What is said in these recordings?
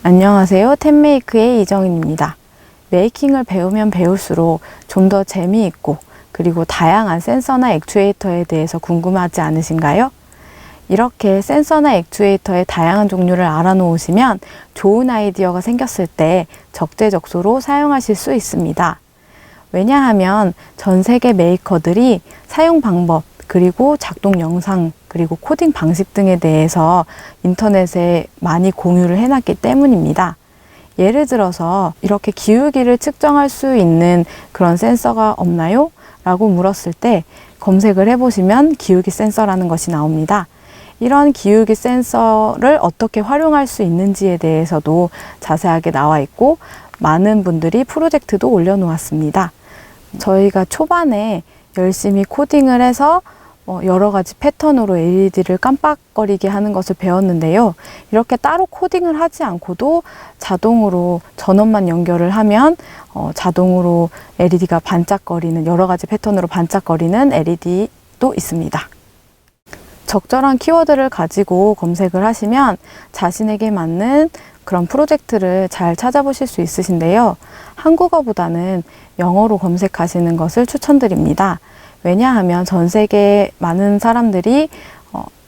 안녕하세요. 템메이크의 이정인입니다. 메이킹을 배우면 배울수록 좀 더 재미있고 그리고 다양한 센서나 액추에이터에 대해서 궁금하지 않으신가요? 이렇게 센서나 액추에이터의 다양한 종류를 알아놓으시면 좋은 아이디어가 생겼을 때 적재적소로 사용하실 수 있습니다. 왜냐하면 전 세계 메이커들이 사용 방법, 그리고 작동 영상, 그리고 코딩 방식 등에 대해서 인터넷에 많이 공유를 해놨기 때문입니다. 예를 들어서 이렇게 기울기를 측정할 수 있는 그런 센서가 없나요? 라고 물었을 때 검색을 해보시면 기울기 센서라는 것이 나옵니다. 이런 기울기 센서를 어떻게 활용할 수 있는지에 대해서도 자세하게 나와 있고 많은 분들이 프로젝트도 올려놓았습니다. 저희가 초반에 열심히 코딩을 해서 여러 가지 패턴으로 LED를 깜빡거리게 하는 것을 배웠는데요. 이렇게 따로 코딩을 하지 않고도 자동으로 전원만 연결을 하면 자동으로 LED가 반짝거리는, 여러 가지 패턴으로 반짝거리는 LED도 있습니다. 적절한 키워드를 가지고 검색을 하시면 자신에게 맞는 그런 프로젝트를 잘 찾아보실 수 있으신데요. 한국어보다는 영어로 검색하시는 것을 추천드립니다. 왜냐하면 전 세계 많은 사람들이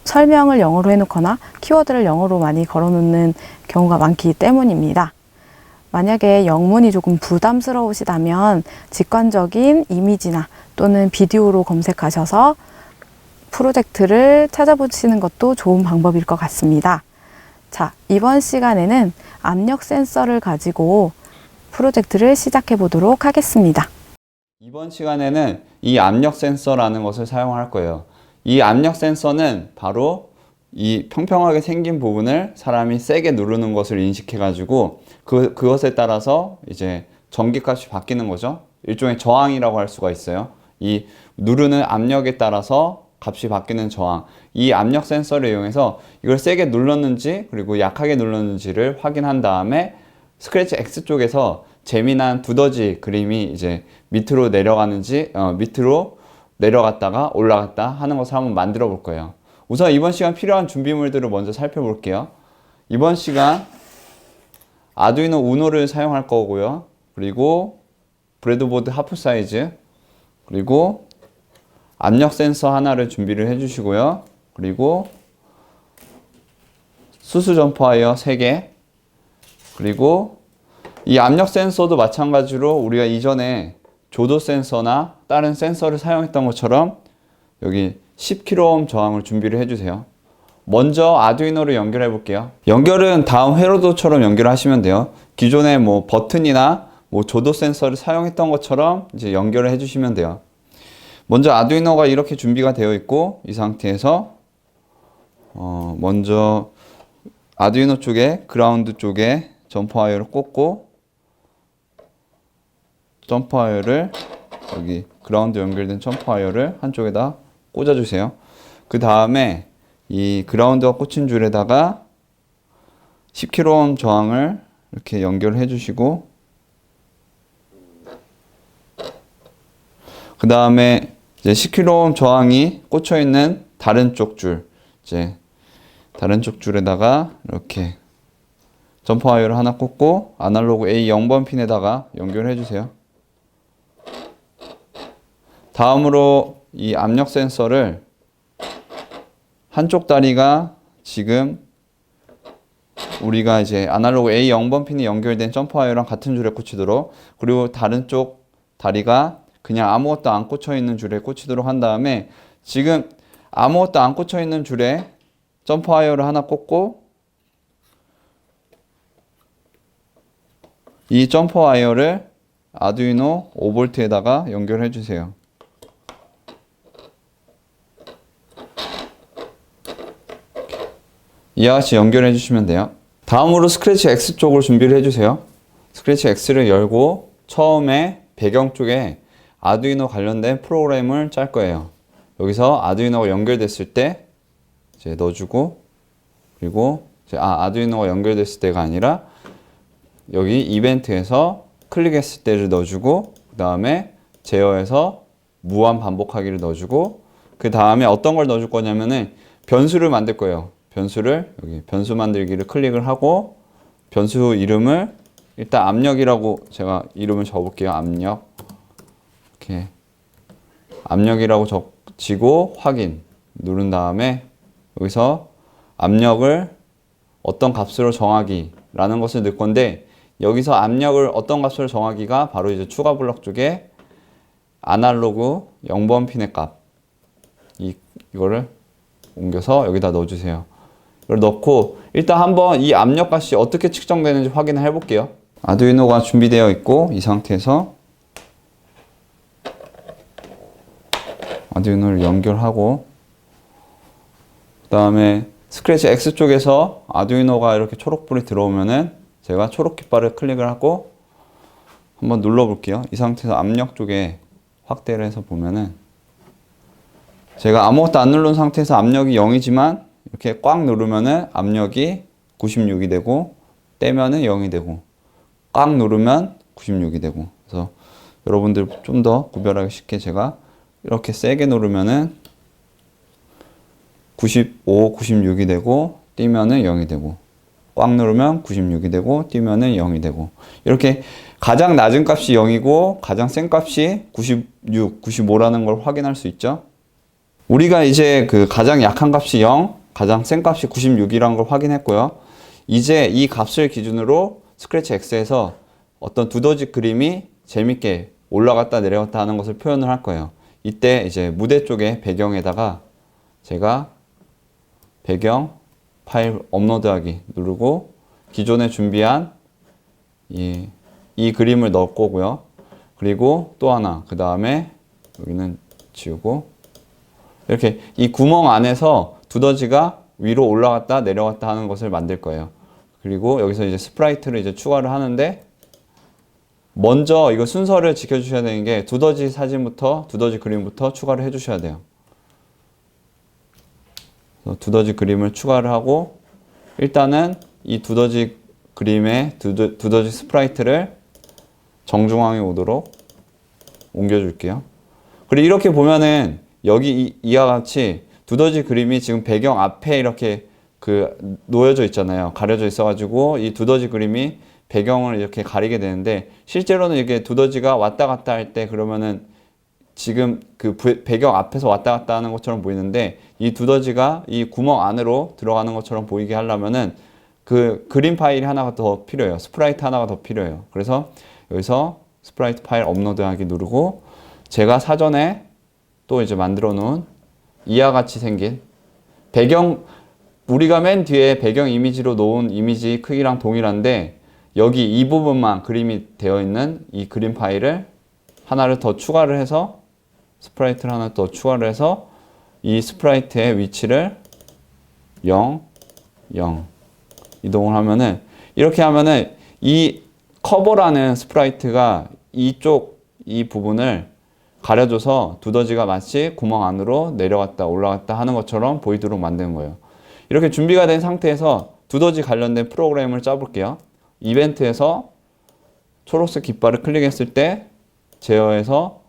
설명을 영어로 해놓거나 키워드를 영어로 많이 걸어놓는 경우가 많기 때문입니다. 만약에 영문이 조금 부담스러우시다면 직관적인 이미지나 또는 비디오로 검색하셔서 프로젝트를 찾아보시는 것도 좋은 방법일 것 같습니다. 자, 이번 시간에는 압력 센서를 가지고 프로젝트를 시작해 보도록 하겠습니다. 이번 시간에는 이 압력 센서라는 것을 사용할 거예요. 이 압력 센서는 바로 이 평평하게 생긴 부분을 사람이 세게 누르는 것을 인식해 가지고 그것에 따라서 이제 전기값이 바뀌는 거죠. 일종의 저항이라고 할 수가 있어요. 이 누르는 압력에 따라서 값이 바뀌는 저항. 이 압력 센서를 이용해서 이걸 세게 눌렀는지 그리고 약하게 눌렀는지를 확인한 다음에 스크래치 X 쪽에서 재미난 두더지 그림이 이제 밑으로 내려가는지 밑으로 내려갔다가 올라갔다 하는 것을 한번 만들어 볼 거예요. 우선 이번 시간 필요한 준비물들을 먼저 살펴볼게요. 이번 시간 아두이노 우노를 사용할 거고요. 그리고 브레드보드 하프 사이즈, 그리고 압력 센서 하나를 준비를 해 주시고요. 그리고 수수 점퍼 와이어 3개, 그리고 이 압력 센서도 마찬가지로 우리가 이전에 조도 센서나 다른 센서를 사용했던 것처럼 여기 10kΩ 저항을 준비를 해주세요. 먼저 아두이노를 연결해 볼게요. 연결은 다음 회로도처럼 연결하시면 돼요. 기존에 뭐 버튼이나 뭐 조도 센서를 사용했던 것처럼 이제 연결을 해주시면 돼요. 먼저 아두이노가 이렇게 준비가 되어 있고 이 상태에서 먼저 아두이노 쪽에 그라운드 쪽에 점퍼 와이어를 꽂고 점퍼 와이어를 여기 그라운드 연결된 점퍼 와이어를 한쪽에다 꽂아주세요. 그 다음에 이 그라운드가 꽂힌 줄에다가 10kΩ 저항을 이렇게 연결해 주시고 그 다음에 이제 10kΩ 저항이 꽂혀 있는 다른 쪽 줄, 이제 다른 쪽 줄에다가 이렇게 점퍼 와이어를 하나 꽂고 아날로그 A 0번 핀에다가 연결해 주세요. 다음으로 이 압력 센서를 한쪽 다리가 지금 우리가 이제 아날로그 A 0번 핀이 연결된 점퍼 와이어랑 같은 줄에 꽂히도록, 그리고 다른 쪽 다리가 그냥 아무것도 안 꽂혀 있는 줄에 꽂히도록 한 다음에 지금 아무것도 안 꽂혀 있는 줄에 점퍼 와이어를 하나 꽂고 이 점퍼 와이어를 아두이노 5V에다가 연결해 주세요. 이와 같이 연결해 주시면 돼요. 다음으로 스크래치 X 쪽을 준비를 해 주세요. 스크래치 X를 열고 처음에 배경 쪽에 아두이노 관련된 프로그램을 짤 거예요. 여기서 아두이노가 연결됐을 때 이제 넣어주고, 그리고 이제 아두이노가 연결됐을 때가 아니라 여기 이벤트에서 클릭했을 때를 넣어주고, 그 다음에 제어해서 무한 반복하기를 넣어주고, 그 다음에 어떤 걸 넣어줄 거냐면은 변수를 만들 거예요. 변수를 여기 변수 만들기를 클릭을 하고 변수 이름을 일단 압력이라고 제가 이름을 적어볼게요. 압력. 이렇게 압력이라고 적지고 확인 누른 다음에 여기서 압력을 어떤 값으로 정하기 라는 것을 넣을 건데, 여기서 압력을 어떤 값으로 정하기가 바로 이제 추가 블럭 쪽에 아날로그 0번 핀의 값, 이거를 옮겨서 여기다 넣어주세요. 이걸 넣고 일단 한번 이 압력 값이 어떻게 측정되는지 확인을 해볼게요. 아두이노가 준비되어 있고 이 상태에서 아두이노를 연결하고, 그 다음에 스크래치 X 쪽에서 아두이노가 이렇게 초록불이 들어오면은 제가 초록 깃발을 클릭을 하고 한번 눌러 볼게요. 이 상태에서 압력 쪽에 확대를 해서 보면은 제가 아무것도 안 누른 상태에서 압력이 0이지만 이렇게 꽉 누르면은 압력이 96이 되고, 떼면은 0이 되고, 꽉 누르면 96이 되고. 그래서 여러분들 좀 더 구별하기 쉽게 제가 이렇게 세게 누르면은 95, 96이 되고, 띄면은 0이 되고, 꽉 누르면 96이 되고, 띄면은 0이 되고. 이렇게 가장 낮은 값이 0이고 가장 센 값이 96, 95라는 걸 확인할 수 있죠. 우리가 이제 그 가장 약한 값이 0, 가장 센 값이 96이라는 걸 확인했고요. 이제 이 값을 기준으로 스크래치 X에서 어떤 두더지 그림이 재밌게 올라갔다 내려갔다 하는 것을 표현을 할 거예요. 이때 이제 무대 쪽에 배경에다가 제가 배경 파일 업로드하기 누르고 기존에 준비한 이 그림을 넣을 거고요. 그리고 또 하나, 그 다음에 여기는 지우고, 이렇게 이 구멍 안에서 두더지가 위로 올라갔다 내려갔다 하는 것을 만들 거예요. 그리고 여기서 이제 스프라이트를 이제 추가를 하는데, 먼저 이거 순서를 지켜주셔야 되는 게 두더지 사진부터, 두더지 그림부터 추가를 해주셔야 돼요. 두더지 그림을 추가를 하고, 일단은 이 두더지 그림의 두더지 스프라이트를 정중앙에 오도록 옮겨줄게요. 그리고 이렇게 보면은 여기 이와 같이 두더지 그림이 지금 배경 앞에 이렇게 놓여져 있잖아요. 가려져 있어가지고 이 두더지 그림이 배경을 이렇게 가리게 되는데, 실제로는 이게 두더지가 왔다 갔다 할 때 그러면은 지금 그 배경 앞에서 왔다 갔다 하는 것처럼 보이는데, 이 두더지가 이 구멍 안으로 들어가는 것처럼 보이게 하려면은 그 그림 파일이 하나가 더 필요해요. 스프라이트 하나가 더 필요해요. 그래서 여기서 스프라이트 파일 업로드하기 누르고, 제가 사전에 또 이제 만들어 놓은 이와 같이 생긴 배경, 우리가 맨 뒤에 배경 이미지로 놓은 이미지 크기랑 동일한데 여기 이 부분만 그림이 되어 있는 이 그림 파일을 하나를 더 추가를 해서, 스프라이트를 하나 더 추가를 해서 이 스프라이트의 위치를 0, 0 이동을 하면은, 이렇게 하면은 이 커버라는 스프라이트가 이 부분을 가려줘서 두더지가 마치 구멍 안으로 내려갔다 올라갔다 하는 것처럼 보이도록 만드는 거예요. 이렇게 준비가 된 상태에서 두더지 관련된 프로그램을 짜볼게요. 이벤트에서 초록색 깃발을 클릭했을 때 제어해서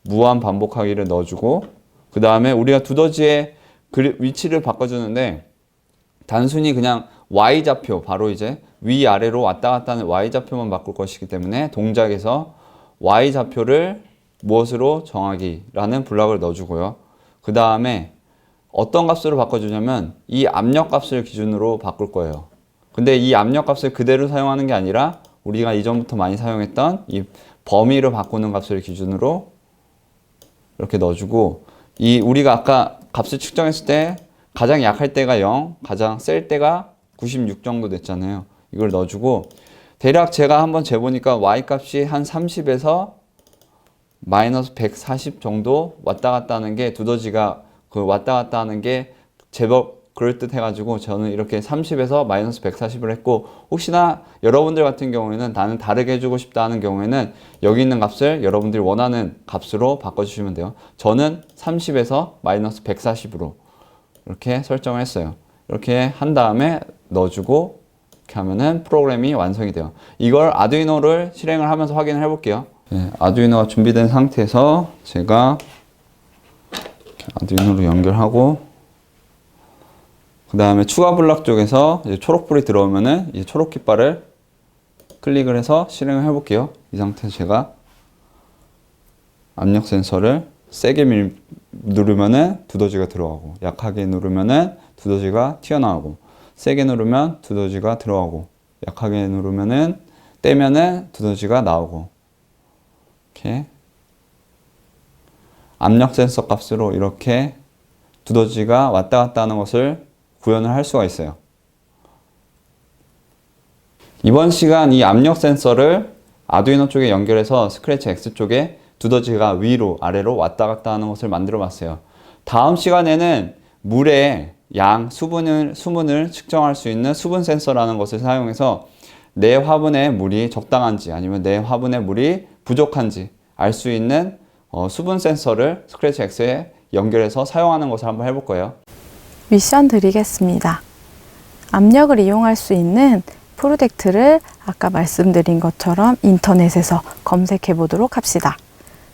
무한 반복하기를 넣어주고, 그 다음에 우리가 두더지의 위치를 바꿔주는데 단순히 그냥 Y좌표, 바로 이제 위아래로 왔다 갔다 하는 Y좌표만 바꿀 것이기 때문에 동작에서 Y좌표를 무엇으로 정하기라는 블럭을 넣어주고요. 그 다음에 어떤 값으로 바꿔주냐면 이 압력 값을 기준으로 바꿀 거예요. 근데 이 압력 값을 그대로 사용하는 게 아니라 우리가 이전부터 많이 사용했던 이 범위를 바꾸는 값을 기준으로 이렇게 넣어주고, 우리가 아까 값을 측정했을 때 가장 약할 때가 0, 가장 셀 때가 96 정도 됐잖아요. 이걸 넣어주고, 대략 제가 한번 재보니까 Y값이 한 30에서 마이너스 140 정도 왔다 갔다 하는 게, 두더지가 왔다 갔다 하는 게 제법 그럴듯해가지고 저는 이렇게 30에서 마이너스 140을 했고, 혹시나 여러분들 같은 경우에는 나는 다르게 해주고 싶다 하는 경우에는 여기 있는 값을 여러분들이 원하는 값으로 바꿔주시면 돼요. 저는 30에서 마이너스 140으로 이렇게 설정을 했어요. 이렇게 한 다음에 넣어주고 이렇게 하면은 프로그램이 완성이 돼요. 이걸 아두이노를 실행을 하면서 확인을 해볼게요. 네, 아두이노가 준비된 상태에서 제가 아두이노로 연결하고 그 다음에 추가 블럭 쪽에서 이제 초록불이 들어오면은 이제 초록 깃발을 클릭을 해서 실행을 해볼게요. 이 상태에서 제가 압력 센서를 세게 누르면은 두더지가 들어가고, 약하게 누르면은 두더지가 튀어나오고, 세게 누르면 두더지가 들어가고, 약하게 누르면은 떼면은 두더지가 나오고, 이렇게 압력 센서 값으로 이렇게 두더지가 왔다 갔다 하는 것을 구현을 할 수가 있어요. 이번 시간 이 압력 센서를 아두이노 쪽에 연결해서 스크래치 X 쪽에 두더지가 위로 아래로 왔다 갔다 하는 것을 만들어 봤어요. 다음 시간에는 물의 양, 수분을 측정할 수 있는 수분 센서라는 것을 사용해서 내 화분에 물이 적당한지 아니면 내 화분에 물이 부족한지 알 수 있는 수분 센서를 스크래치 X에 연결해서 사용하는 것을 한번 해볼 거예요. 미션 드리겠습니다. 압력을 이용할 수 있는 프로젝트를 아까 말씀드린 것처럼 인터넷에서 검색해 보도록 합시다.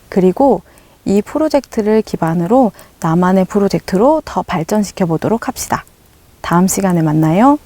그리고 이 프로젝트를 기반으로 나만의 프로젝트로 더 발전시켜 보도록 합시다. 다음 시간에 만나요.